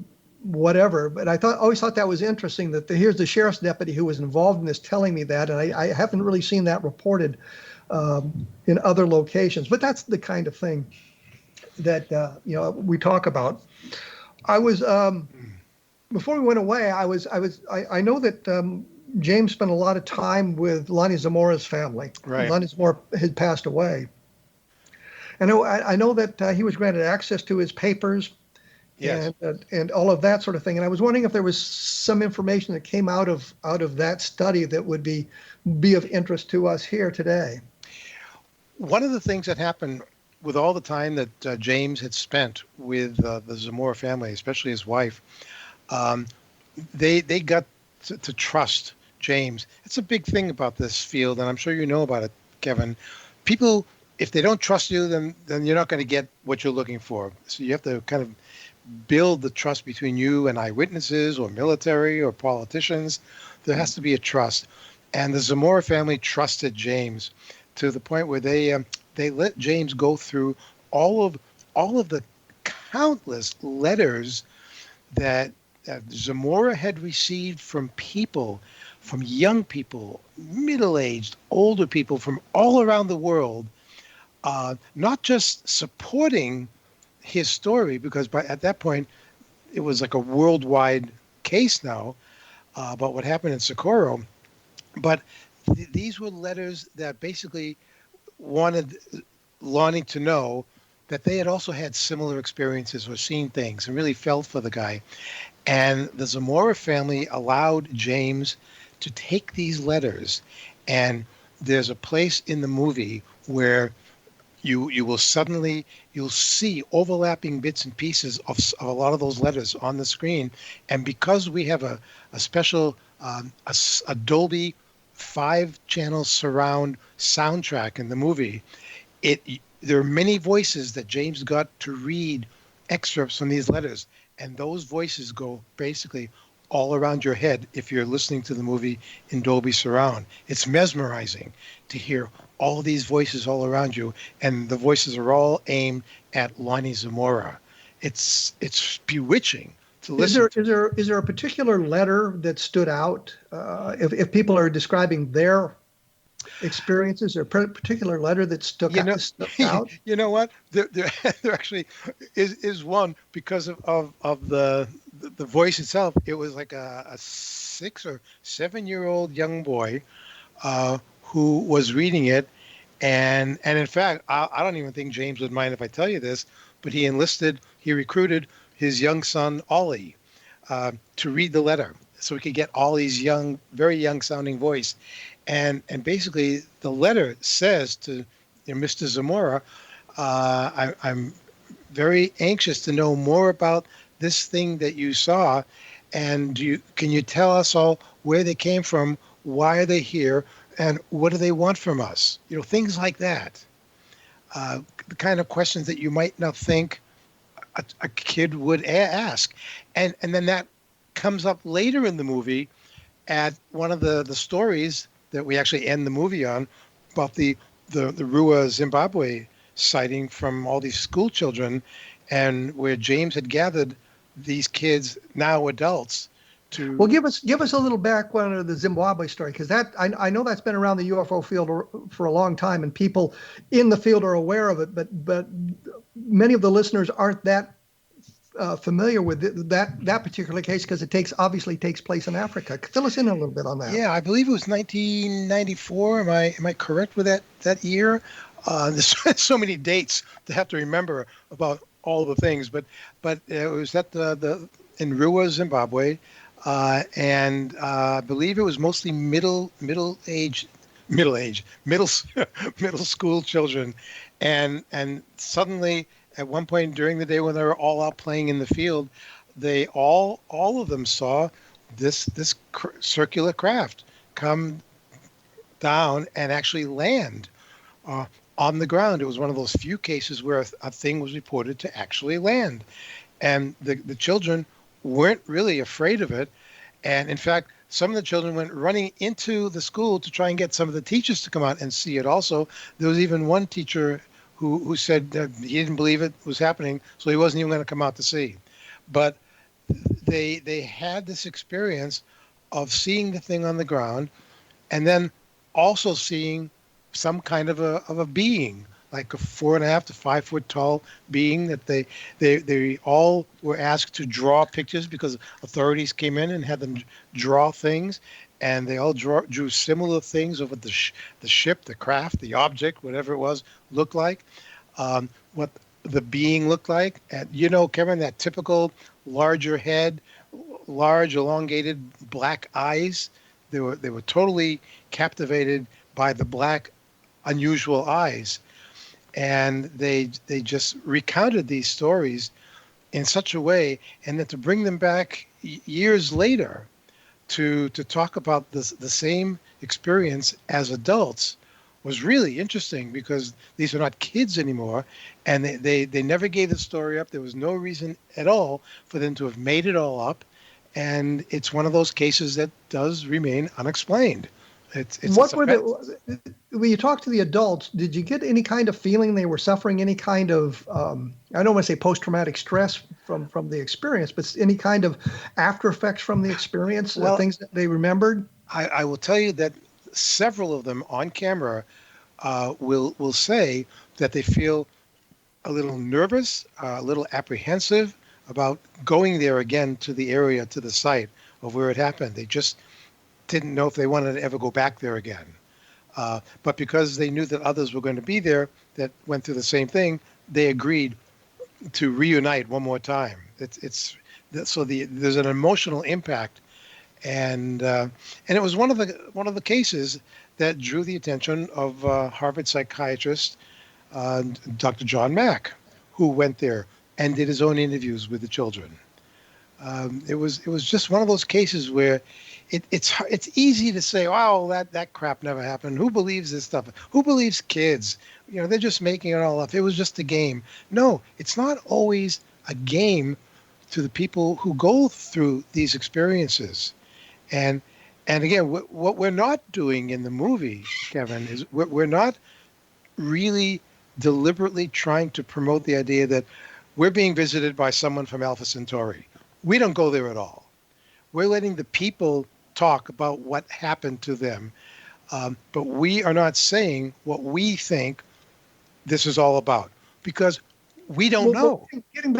[SPEAKER 2] whatever. But I always thought that was interesting that here's the sheriff's deputy who was involved in this telling me that, and I haven't really seen that reported in other locations. But that's the kind of thing that we talk about. I was before we went away. I know that. James spent a lot of time with Lonnie Zamora's family.
[SPEAKER 3] Right.
[SPEAKER 2] Lonnie Zamora had passed away. And I know that he was granted access to his papers,
[SPEAKER 3] yes,
[SPEAKER 2] and all of that sort of thing. And I was wondering if there was some information that came out of that study that would be of interest to us here today.
[SPEAKER 3] One of the things that happened with all the time that James had spent with the Zamora family, especially his wife, they got to trust James. It's a big thing about this field, and I'm sure you know about it, Kevin. People, if they don't trust you, then you're not going to get what you're looking for. So you have to kind of build the trust between you and eyewitnesses or military or politicians. There has to be a trust. And the Zamora family trusted James to the point where they let James go through all of the countless letters that Zamora had received from people, from young people, middle-aged, older people from all around the world, not just supporting his story, because at that point it was like a worldwide case now about what happened in Socorro, but these were letters that basically wanted Lonnie to know that they had also had similar experiences or seen things and really felt for the guy. And the Zamora family allowed James to take these letters, and there's a place in the movie where you'll see overlapping bits and pieces of a lot of those letters on the screen. And because we have a special a Dolby 5-channel surround soundtrack in the movie, there are many voices that James got to read excerpts from these letters. And those voices go basically all around your head if you're listening to the movie in Dolby Surround. It's mesmerizing to hear all these voices all around you, and the voices are all aimed at Lonnie Zamora. It's bewitching to listen to.
[SPEAKER 2] Is there a particular letter that stood out? If people are describing their experiences, or a particular letter that stuck out?
[SPEAKER 3] You know what? There actually is one because of the voice itself. It was like a 6 or 7-year-old young boy who was reading it, and in fact, I don't even think James would mind if I tell you this, but he recruited his young son Ollie to read the letter so he could get Ollie's very young sounding voice. And basically, the letter says to Mr. Zamora, I'm very anxious to know more about this thing that you saw, and can you tell us all where they came from, why are they here, and what do they want from us? Things like that. The kind of questions that you might not think a kid would ask. And then that comes up later in the movie at one of the stories that we actually end the movie on, about the Rua, Zimbabwe sighting from all these school children, and where James had gathered these kids, now adults,
[SPEAKER 2] Well,
[SPEAKER 3] to.
[SPEAKER 2] give us a little background of the Zimbabwe story, because that I know that's been around the UFO field for a long time, and people in the field are aware of it. But many of the listeners aren't that familiar with that particular case, because it obviously takes place in Africa. Fill us in a little bit on that.
[SPEAKER 3] Yeah, I believe it was 1994. Am I correct with that year? There's so many dates to have to remember about all the things, but it was at the in Rua, Zimbabwe, and I believe it was mostly middle age middle middle school children, and suddenly at one point during the day when they were all out playing in the field, they all of them saw this circular craft come down and actually land uh, on the ground. It was one of those few cases where a thing was reported to actually land, and the children weren't really afraid of it. And in fact, some of the children went running into the school to try and get some of the teachers to come out and see it also. There was even one teacher who said that he didn't believe it was happening, so he wasn't even going to come out to see. But they had this experience of seeing the thing on the ground, and then also seeing some kind of a being, like a 4.5 to 5 foot tall being that they all were asked to draw pictures because authorities came in and had them draw things, and they all drew similar things of what the ship, the craft, the object, whatever it was, looked like, what the being looked like. And Kevin, that typical larger head, large elongated black eyes. They were totally captivated by the black unusual eyes, and they just recounted these stories in such a way, and then to bring them back years later to talk about the same experience as adults was really interesting, because these are not kids anymore, and they never gave the story up. There was no reason at all for them to have made it all up, and it's one of those cases that does remain unexplained.
[SPEAKER 2] What were when you talked to the adults, did you get any kind of feeling they were suffering any kind of, I don't want to say post-traumatic stress from the experience, but any kind of after effects from the experience, things that they remembered?
[SPEAKER 3] I will tell you that several of them on camera will say that they feel a little nervous, a little apprehensive about going there again to the area, to the site of where it happened. They just didn't know if they wanted to ever go back there again. But because they knew that others were going to be there that went through the same thing, they agreed to reunite one more time. There's an emotional impact, and it was one of the cases that drew the attention of Harvard psychiatrist Dr. John Mack, who went there and did his own interviews with the children. It was just one of those cases where it's easy to say, "Wow, that crap never happened. Who believes this stuff? Who believes kids? They're just making it all up. It was just a game." No, it's not always a game to the people who go through these experiences. And again, what we're not doing in the movie, Kevin, is we're not really deliberately trying to promote the idea that we're being visited by someone from Alpha Centauri. We don't go there at all. We're letting the people talk about what happened to them, but we are not saying what we think this is all about, because we don't know.
[SPEAKER 2] Getting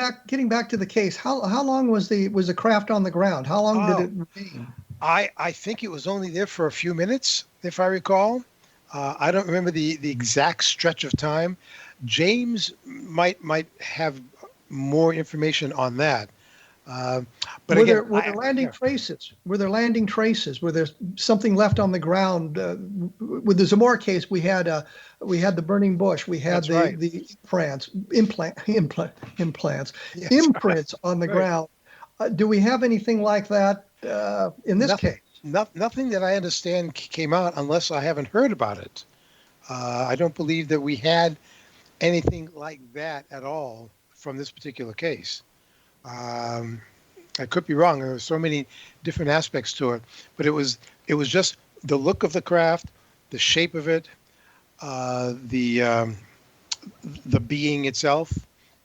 [SPEAKER 2] back to the case, how long was the craft on the ground? How long did it remain?
[SPEAKER 3] I think it was only there for a few minutes, if I recall. I don't remember the exact stretch of time. James might have more information on that. But
[SPEAKER 2] were there landing traces? Were there landing traces? Were there something left on the ground? With the Zamora case, we had the burning bush. We had the imprints on the ground. Do we have anything like that in this case?
[SPEAKER 3] Nothing that I understand came out, unless I haven't heard about it. I don't believe that we had anything like that at all from this particular case. I could be wrong. There were so many different aspects to it, but it was just the look of the craft, the shape of it, the the being itself.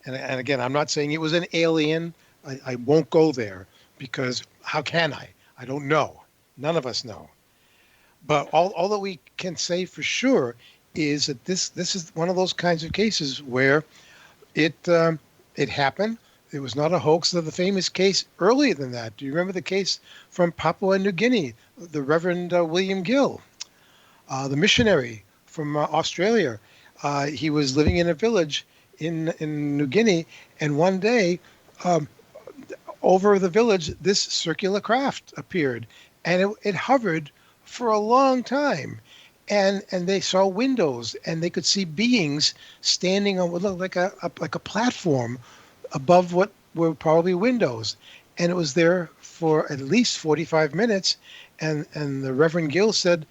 [SPEAKER 3] And again, I'm not saying it was an alien. I won't go there because how can I? I don't know. None of us know. But all that we can say for sure is that this is one of those kinds of cases where it happened. It was not a hoax. The famous case earlier than that. Do you remember the case from Papua New Guinea? The Reverend William Gill, the missionary from Australia. He was living in a village in New Guinea, and one day, um, over the village, this circular craft appeared, and it hovered for a long time. And they saw windows, and they could see beings standing on what looked like a platform above what were probably windows. And it was there for at least 45 minutes. And the Reverend Gill said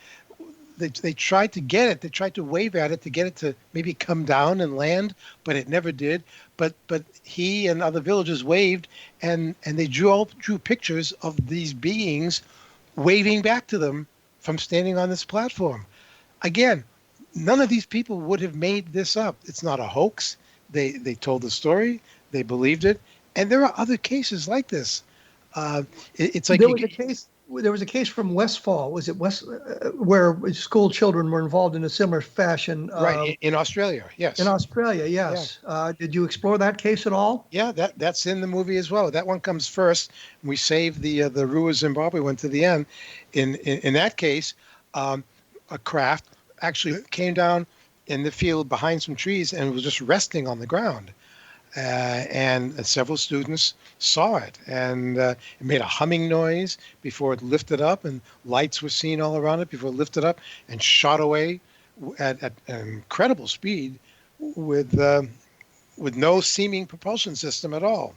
[SPEAKER 3] they tried to get it. They tried to wave at it to get it to maybe come down and land, but it never did. But he and other villagers waved, and they drew pictures of these beings waving back to them from standing on this platform. Again, none of these people would have made this up. It's not a hoax. They told the story. They believed it. And there are other cases like this. It's like
[SPEAKER 2] there was a case from Westfall. Was it where school children were involved in a similar fashion?
[SPEAKER 3] Right, in Australia, yes.
[SPEAKER 2] In Australia, yes. Yeah. Did you explore that case at all?
[SPEAKER 3] Yeah, that's in the movie as well. That one comes first. We saved the Rua Zimbabwe one to the end. In that case, a craft actually came down in the field behind some trees and was just resting on the ground. And several students saw it, and it made a humming noise before it lifted up, and lights were seen all around it before it lifted up and shot away at an incredible speed with no seeming propulsion system at all.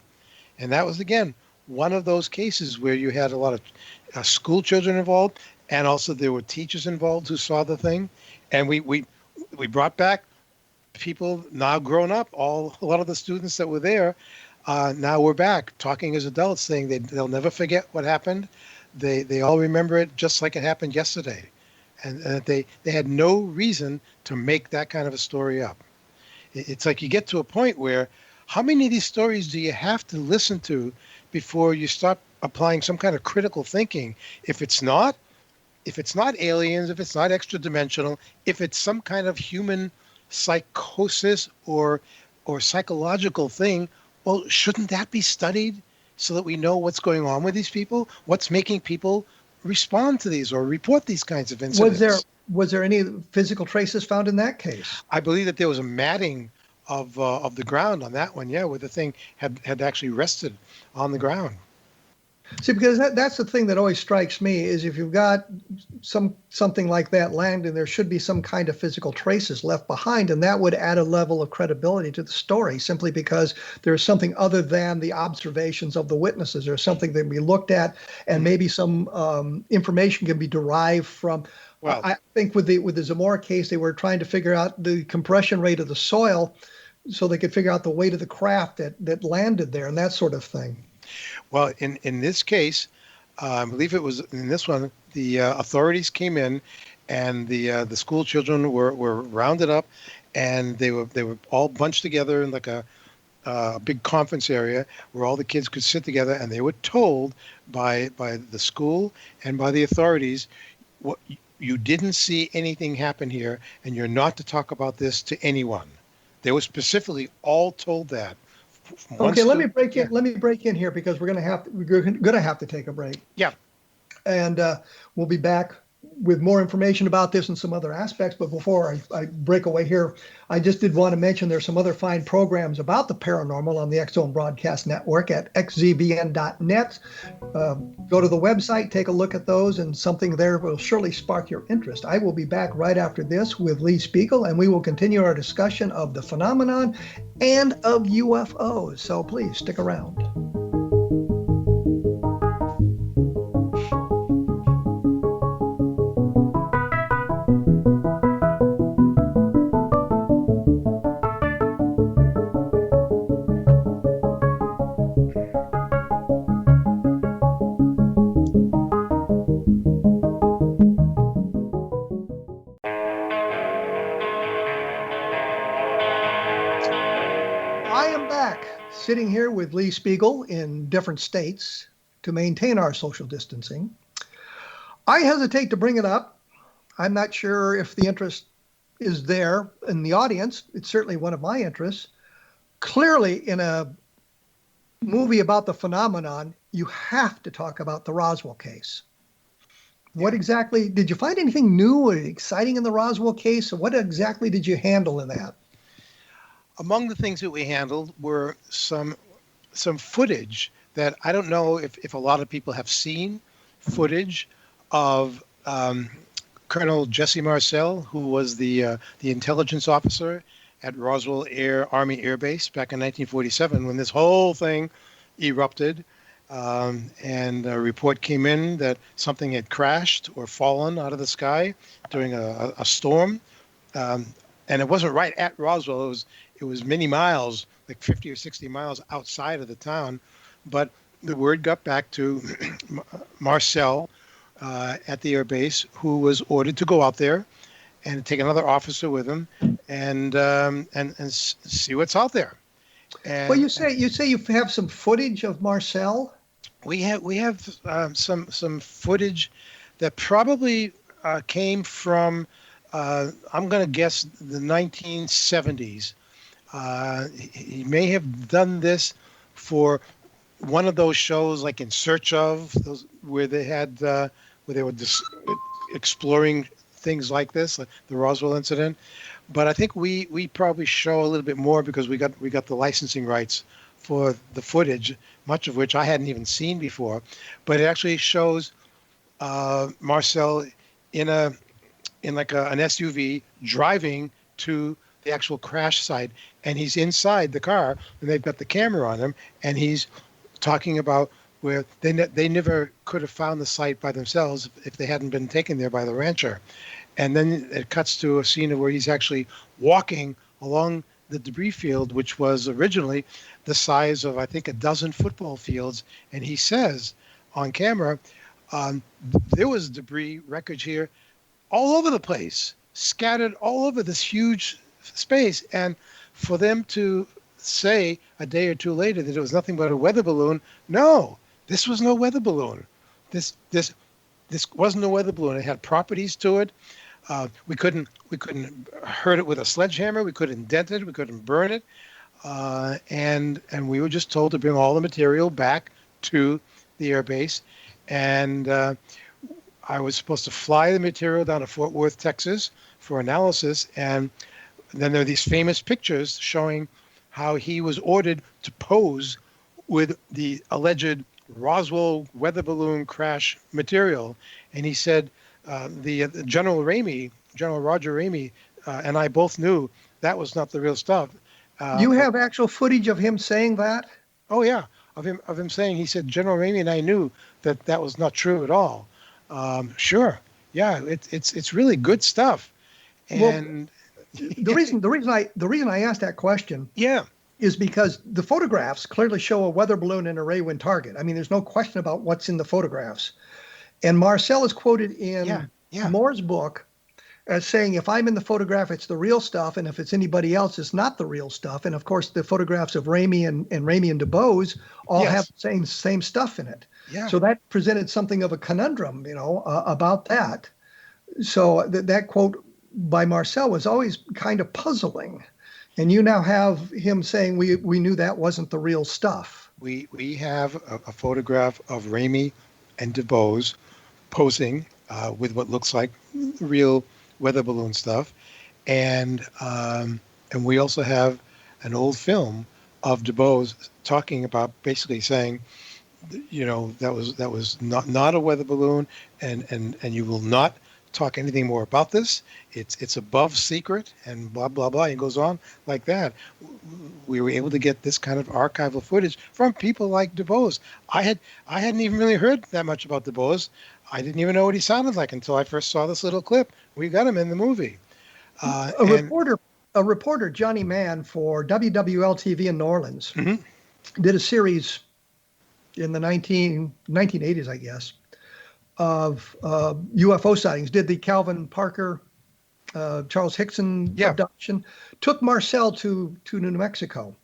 [SPEAKER 3] And that was, again, one of those cases where you had a lot of school children involved, and also there were teachers involved who saw the thing. And we brought back people now grown up. A lot of the students that were there now we're back talking as adults, saying they'll never forget what happened. They all remember it just like it happened yesterday, and they had no reason to make that kind of a story up. It's like you get to a point where how many of these stories do you have to listen to before you start applying some kind of critical thinking? If it's not aliens, if it's not extra dimensional, if it's some kind of human psychosis or psychological thing, well, shouldn't that be studied so that we know what's going on with these people? What's making people respond to these or report these kinds of incidents?
[SPEAKER 2] Was there any physical traces found in that case?
[SPEAKER 3] I believe that there was a matting of the ground on that one, yeah, where the thing had actually rested on the ground.
[SPEAKER 2] See, because that's the thing that always strikes me is if you've got something like that landing, there should be some kind of physical traces left behind, and that would add a level of credibility to the story simply because there's something other than the observations of the witnesses. There's something that can be looked at, and maybe some information can be derived from. Well, I think with the Zamora case, they were trying to figure out the compression rate of the soil so they could figure out the weight of the craft that landed there and that sort of thing.
[SPEAKER 3] Well, in this case, I believe it was in this one, the authorities came in, and the school children were rounded up, and they were all bunched together in like a big conference area where all the kids could sit together, and they were told by the school and by the authorities, what you didn't see anything happen here, and you're not to talk about this to anyone. They were specifically all told that.
[SPEAKER 2] Okay, let me break in. Let me break in here because we're gonna have to take a break.
[SPEAKER 3] Yeah,
[SPEAKER 2] and we'll be back with more information about this and some other aspects. But before I break away here, I just did want to mention there's some other fine programs about the paranormal on the X-Zone Broadcast Network at xzbn.net. Go to the website, take a look at those, and something there will surely spark your interest. I will be back right after this with Lee Speigel, and we will continue our discussion of the phenomenon and of UFOs. So please stick around. I am back, sitting here with Lee Speigel in different states to maintain our social distancing. I hesitate to bring it up. I'm not sure if the interest is there in the audience. It's certainly one of my interests. Clearly, in a movie about the phenomenon, you have to talk about the Roswell case. What exactly, did you find anything new or exciting in the Roswell case? Or what exactly did you handle in that?
[SPEAKER 3] Among the things that we handled were some footage that I don't know if a lot of people have seen, footage of Colonel Jesse Marcel, who was the intelligence officer at Roswell Army Air Base back in 1947 when this whole thing erupted. And a report came in that something had crashed or fallen out of the sky during a storm. And it wasn't right at Roswell. It was many miles, like 50 or 60 miles outside of the town. But the word got back to Marcel at the air base, who was ordered to go out there and take another officer with him and see what's out there. And,
[SPEAKER 2] well, you say you have some footage of Marcel.
[SPEAKER 3] We have some footage that probably came from I'm going to guess the 1970s. He may have done this for one of those shows, like In Search of, those where they had where they were exploring things like this, like the Roswell incident. But I think we probably show a little bit more because we got the licensing rights for the footage, much of which I hadn't even seen before. But it actually shows Marcel in an SUV driving to the actual crash site, and he's inside the car, and they've got the camera on him, and he's talking about where they never could have found the site by themselves if they hadn't been taken there by the rancher. And then it cuts to a scene where he's actually walking along the debris field, which was originally the size of, I think, a dozen football fields. And he says on camera, there was debris wreckage here all over the place, scattered all over this huge space. And for them to say a day or two later that it was nothing but a weather balloon, no, this was no weather balloon. This wasn't a weather balloon. It had properties to it. We couldn't hurt it with a sledgehammer. We couldn't dent it. We couldn't burn it. And we were just told to bring all the material back to the air base. And I was supposed to fly the material down to Fort Worth, Texas for analysis. And then there are these famous pictures showing how he was ordered to pose with the alleged Roswell weather balloon crash material. And he said, the General Roger Ramey, and I both knew that was not the real stuff.
[SPEAKER 2] You have actual footage of him saying that?
[SPEAKER 3] Oh yeah, of him saying, he said, General Ramey and I knew that was not true at all. Sure, yeah, it's really good stuff. And
[SPEAKER 2] the reason I asked that question,
[SPEAKER 3] yeah,
[SPEAKER 2] is because the photographs clearly show a weather balloon and a Ray-Win target. I mean, there's no question about what's in the photographs. And Marcel is quoted in Moore's book as saying, if I'm in the photograph, it's the real stuff. And if it's anybody else, it's not the real stuff. And of course, the photographs of Ramey and Ramey and DuBose all have the same stuff in it. Yeah. So that presented something of a conundrum, about that. So that quote by Marcel was always kind of puzzling. And you now have him saying, we knew that wasn't the real stuff.
[SPEAKER 3] We have a photograph of Ramey and DuBose posing with what looks like real weather balloon stuff, and we also have an old film of DuBose talking about, basically saying, that was not a weather balloon, and you will not talk anything more about this. It's above secret, and blah blah blah. It goes on like that. We were able to get this kind of archival footage from people like DuBose. I hadn't even really heard that much about DuBose. I didn't even know what he sounded like until I first saw this little clip. We got him in the movie.
[SPEAKER 2] A reporter, Johnny Mann for WWL-TV in New Orleans, did a series in the 1980s, I guess, of UFO sightings. Did the Calvin Parker, Charles Hickson abduction. Took Marcel to New Mexico.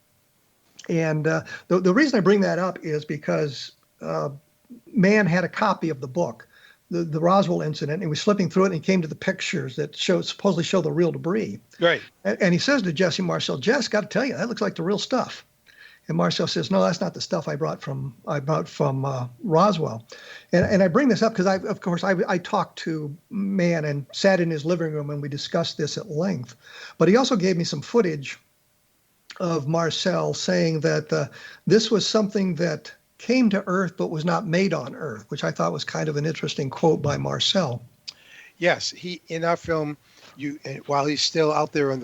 [SPEAKER 2] And the reason I bring that up is because Mann had a copy of the book, the Roswell incident, and he was flipping through it, and he came to the pictures that supposedly show the real debris.
[SPEAKER 3] Right.
[SPEAKER 2] And he says to Jesse Marcel, Jess, got to tell you, that looks like the real stuff. And Marcel says, no, that's not the stuff I brought from Roswell. And I bring this up because I talked to Mann and sat in his living room and we discussed this at length. But he also gave me some footage of Marcel saying that this was something that came to Earth but was not made on Earth, which I thought was kind of an interesting quote by Marcel.
[SPEAKER 3] Yes, he in our film, while he's still out there in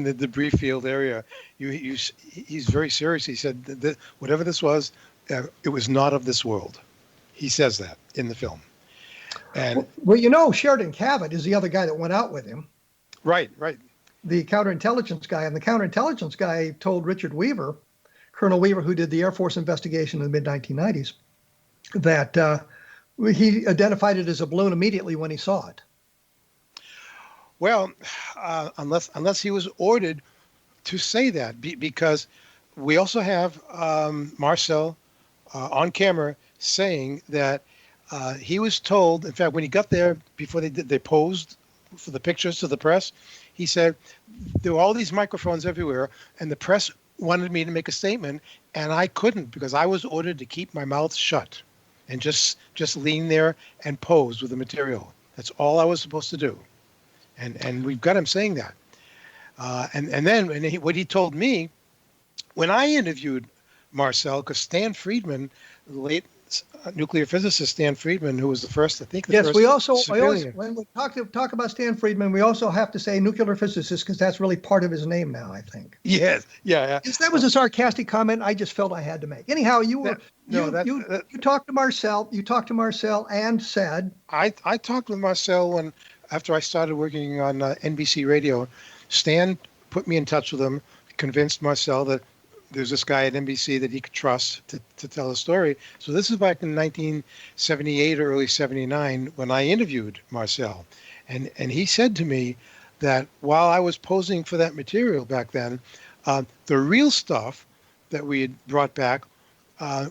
[SPEAKER 3] the debris field area, he's very serious. He said that whatever this was, it was not of this world. He says that in the film. And
[SPEAKER 2] well, Sheridan Cavett is the other guy that went out with him.
[SPEAKER 3] Right.
[SPEAKER 2] The counterintelligence guy, and the counterintelligence guy told Richard Weaver, Colonel Weaver, who did the Air Force investigation in the mid-1990s, that he identified it as a balloon immediately when he saw it.
[SPEAKER 3] Well, unless he was ordered to say that, because we also have Marcel on camera saying that he was told. In fact, when he got there, before they posed for the pictures to the press, he said there were all these microphones everywhere, and the press wanted me to make a statement, and I couldn't because I was ordered to keep my mouth shut and just lean there and pose with the material. That's all I was supposed to do. And we've got him saying that. And then what he told me when I interviewed Marcel, because Stan Friedman, the late nuclear physicist Stan Friedman, who was the first, I think.
[SPEAKER 2] Yes, we also when we talk about Stan Friedman, we also have to say nuclear physicist because that's really part of his name now, I think.
[SPEAKER 3] Yes, yeah.
[SPEAKER 2] That was a sarcastic comment I just felt I had to make. Anyhow, you talked to Marcel. You talked to Marcel and said
[SPEAKER 3] I talked with Marcel after I started working on NBC Radio. Stan put me in touch with him, convinced Marcel that there's this guy at NBC that he could trust to tell a story. So this is back in 1978 or early 79 when I interviewed Marcel. And he said to me that while I was posing for that material back then, the real stuff that we had brought back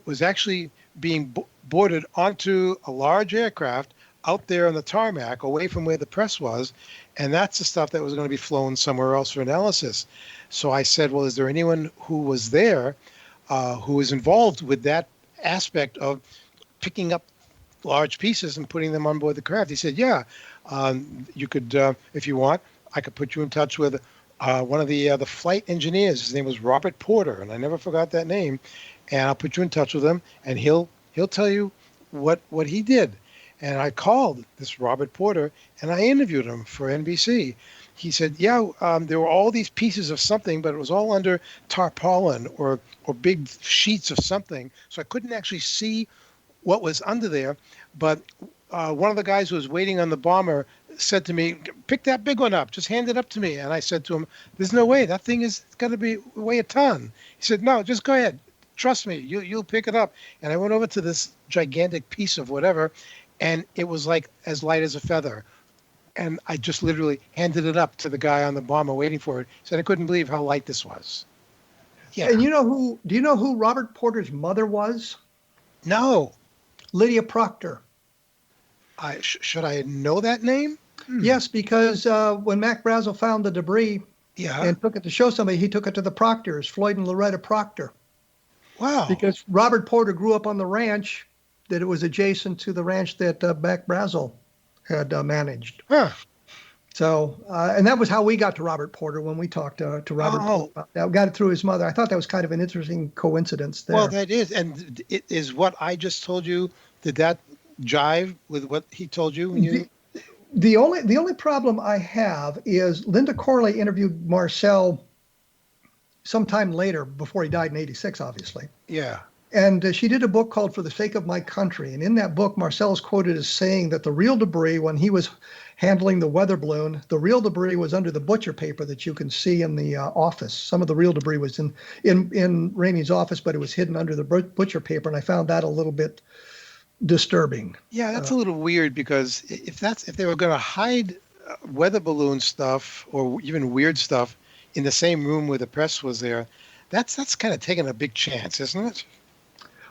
[SPEAKER 3] was actually being boarded onto a large aircraft out there on the tarmac away from where the press was. And that's the stuff that was going to be flown somewhere else for analysis. So I said, well, is there anyone who was there who was involved with that aspect of picking up large pieces and putting them on board the craft? He said, yeah, you could, if you want, I could put you in touch with one of the flight engineers. His name was Robert Porter, and I never forgot that name. And I'll put you in touch with him, and he'll tell you what he did. And I called this Robert Porter, and I interviewed him for NBC. He said, yeah, there were all these pieces of something, but it was all under tarpaulin or big sheets of something. So I couldn't actually see what was under there. But one of the guys who was waiting on the bomber said to me, pick that big one up. Just hand it up to me. And I said to him, there's no way. That thing is got to weigh a ton. He said, no, just go ahead. Trust me. You'll pick it up. And I went over to this gigantic piece of whatever, and it was like as light as a feather. And I just literally handed it up to the guy on the bomber waiting for it. Said I couldn't believe how light this was. Yeah.
[SPEAKER 2] And do you know who Robert Porter's mother was?
[SPEAKER 3] No.
[SPEAKER 2] Lydia Proctor.
[SPEAKER 3] Should I know that name?
[SPEAKER 2] Yes, because when Mac Brazel found the debris and took it to show somebody, he took it to the Proctors, Floyd and Loretta Proctor.
[SPEAKER 3] Wow.
[SPEAKER 2] Because Robert Porter grew up on the ranch that it was adjacent to the ranch that Mac Brazel had managed.
[SPEAKER 3] Huh.
[SPEAKER 2] So, and that was how we got to Robert Porter when we talked to Robert Porter about that. We got it through his mother. I thought that was kind of an interesting coincidence there.
[SPEAKER 3] Well, that is. And it is what I just told you. Did that jive with what he told you? When you...
[SPEAKER 2] The only problem I have is Linda Corley interviewed Marcel sometime later, before he died in '86, obviously.
[SPEAKER 3] Yeah.
[SPEAKER 2] And she did a book called For the Sake of My Country. And in that book, Marcel is quoted as saying that the real debris, when he was handling the weather balloon, the real debris was under the butcher paper that you can see in the office. Some of the real debris was in Ramey's office, but it was hidden under the butcher paper. And I found that a little bit disturbing.
[SPEAKER 3] Yeah, that's a little weird, because if they were going to hide weather balloon stuff or even weird stuff in the same room where the press was there, that's kind of taking a big chance, isn't it?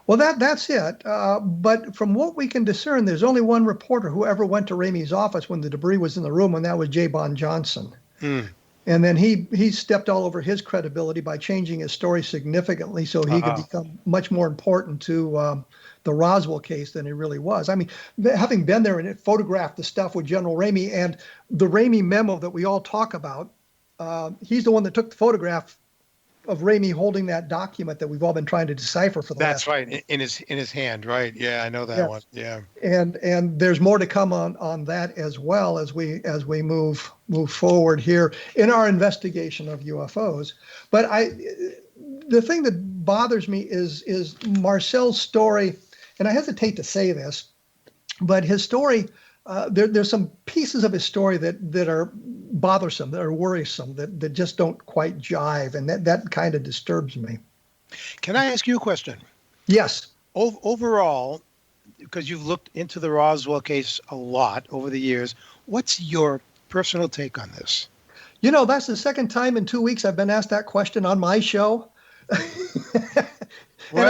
[SPEAKER 2] Well, that's it. But from what we can discern, there's only one reporter who ever went to Ramey's office when the debris was in the room, and that was J. Bond Johnson.
[SPEAKER 3] Mm.
[SPEAKER 2] And then he stepped all over his credibility by changing his story significantly so he could become much more important to the Roswell case than he really was. I mean, having been there and photographed the stuff with General Ramey and the Ramey memo that we all talk about, he's the one that took the photograph of Ramey holding that document that we've all been trying to decipher for the
[SPEAKER 3] That's
[SPEAKER 2] last.
[SPEAKER 3] right, in his hand, right? Yeah, I know that one. Yeah.
[SPEAKER 2] And there's more to come on that as well as we move forward here in our investigation of UFOs. But the thing that bothers me is Marcel's story, and I hesitate to say this, but his story, there's some pieces of his story that are bothersome, that are worrisome, that just don't quite jive, and that kind of disturbs me.
[SPEAKER 3] Can I ask you a question?
[SPEAKER 2] Yes.
[SPEAKER 3] Overall, because you've looked into the Roswell case a lot over the years, what's your personal take on this?
[SPEAKER 2] You know, that's the second time in 2 weeks I've been asked that question on my show. And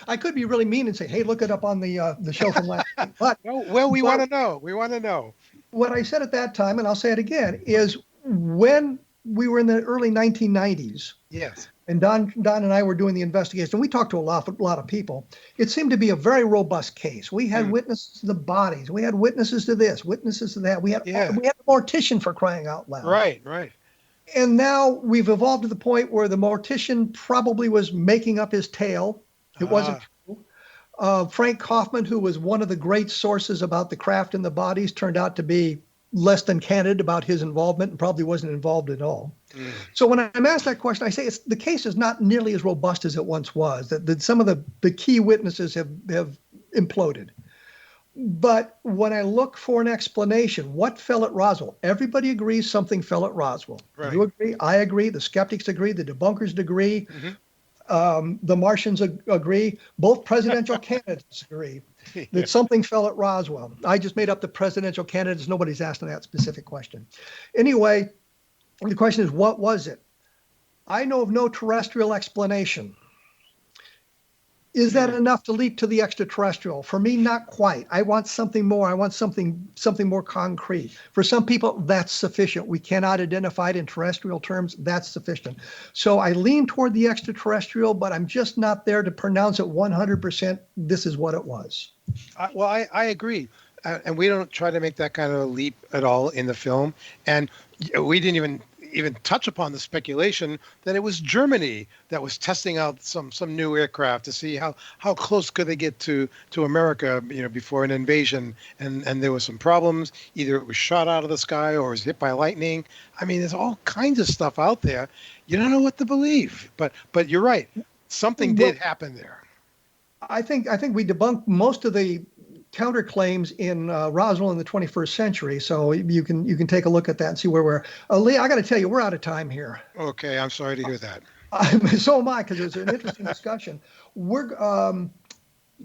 [SPEAKER 2] I could be really mean and say, hey, look it up on the show from last week. But
[SPEAKER 3] we want to know. We want to know.
[SPEAKER 2] What I said at that time, and I'll say it again, is when we were in the early 1990s.
[SPEAKER 3] Yes.
[SPEAKER 2] And Don and I were doing the investigation. We talked to a lot of people. It seemed to be a very robust case. We had witnesses to the bodies. We had witnesses to this, witnesses to that. We had a mortician, for crying out loud.
[SPEAKER 3] Right.
[SPEAKER 2] And now we've evolved to the point where the mortician probably was making up his tale. It wasn't true. Frank Kaufman, who was one of the great sources about the craft and the bodies, turned out to be less than candid about his involvement and probably wasn't involved at all. So when I'm asked that question, I say the case is not nearly as robust as it once was, that some of the key witnesses have imploded. But when I look for an explanation, what fell at Roswell? Everybody agrees something fell at Roswell. Right. You agree? I agree. The skeptics agree. The debunkers agree. The Martians agree. Both presidential candidates agree that something fell at Roswell. I just made up the presidential candidates. Nobody's asking that specific question. Anyway, the question is, what was it? I know of no terrestrial explanation. Is that enough to leap to the extraterrestrial? For me, not quite. I want something more. I want something more concrete. For some people, that's sufficient. We cannot identify it in terrestrial terms. That's sufficient. So I lean toward the extraterrestrial, but I'm just not there to pronounce it 100%. This is what it was.
[SPEAKER 3] I agree. And we don't try to make that kind of a leap at all in the film. And we didn't even touch upon the speculation that it was Germany that was testing out some new aircraft to see how close could they get to America, before an invasion. And there was some problems. Either it was shot out of the sky or it was hit by lightning. I mean, there's all kinds of stuff out there. You don't know what to believe. But you're right. Something did happen there.
[SPEAKER 2] I think we debunked most of the counterclaims in Roswell in the 21st century. So you can take a look at that and see where we're. Lee, I got to tell you, we're out of time here.
[SPEAKER 3] Okay, I'm sorry to hear that.
[SPEAKER 2] So am I, because it was an interesting discussion. We're going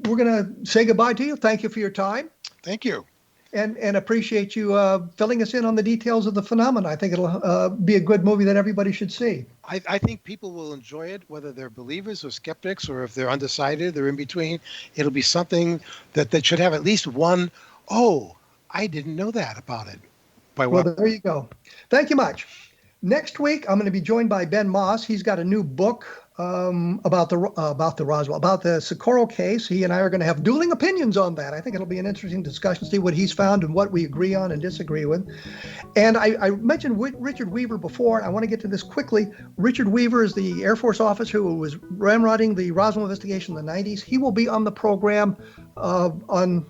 [SPEAKER 2] to say goodbye to you. Thank you for your time.
[SPEAKER 3] Thank you.
[SPEAKER 2] And appreciate you filling us in on the details of the phenomenon. I think it'll be a good movie that everybody should see.
[SPEAKER 3] I think people will enjoy it, whether they're believers or skeptics, or if they're undecided, they're in between. It'll be something that should have at least one, I didn't know that about it.
[SPEAKER 2] Well, there you go. Thank you much. Next week, I'm going to be joined by Ben Moss. He's got a new book about the Roswell, about the Socorro case. He and I are going to have dueling opinions on that. I think it'll be an interesting discussion, see what he's found and what we agree on and disagree with. And I mentioned Richard Weaver before, and I want to get to this quickly. Richard Weaver is the Air Force officer who was ramrodding the Roswell investigation in the 90s. He will be on the program on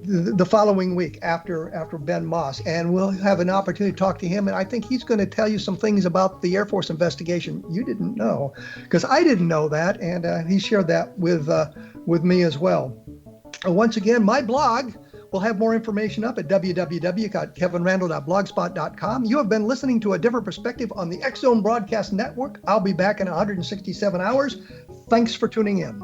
[SPEAKER 2] the following week after Ben Moss, and we'll have an opportunity to talk to him, and I think he's going to tell you some things about the Air Force investigation you didn't know, because I didn't know that, and he shared that with me as well. Once again, my blog will have more information up at www.kevinrandle.blogspot.com. You have been listening to A Different Perspective on the X Zone Broadcast Network. I'll be back in 167 hours. Thanks for tuning in.